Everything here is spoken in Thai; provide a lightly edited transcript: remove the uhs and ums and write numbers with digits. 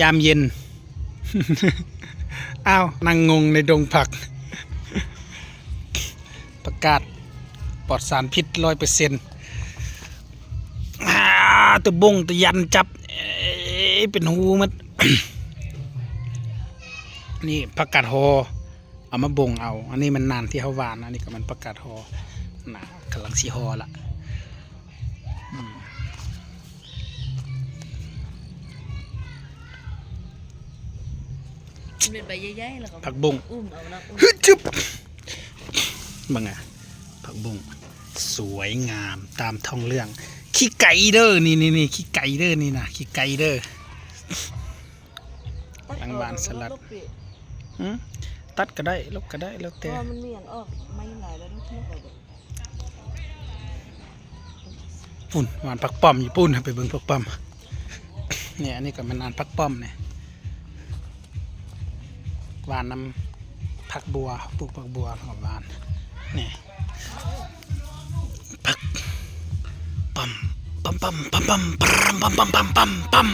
ยามเย็น อ้าวนั่งงงในดงผัก ประกาศปลอดสารพิษ100%ตัวบงตัวยันจับเป็นหูมัด นี่ประกาศหอเอามาบงเอาอันนี้มันนานที่เขาหวานอันนี้ก็มันประกาศหอนะกำลังสีหอละเป็นใบใหญ่ๆแล้วก็ผักบง อุ้มเอานะ ฮึจึบบังอ่ะผักบุ้งสวยงามตามท้องเรื่องขี้ไก่เด้อนี่ขี้ไก่เด้อนี่นะขี้ไก่เด้อหลังบ้านสลัดตัดก็ได้ลบก็ได้แล้วแต่มันมีอย่างออกไม่หลายแล้วทุกคนปุ่นหวานผักป้อมญี่ปุ่นไปเบิ่งผักป้อมเนี่ยอันนี้ก็มันนานผักป้อมเนี่ยหวานน้ำผักบัวปลูกผักบัวกับหวานนี่ผักปั๊มปั๊มปั๊มปั๊มปั๊มปั๊มปั๊มปั๊มปั๊มปั๊ม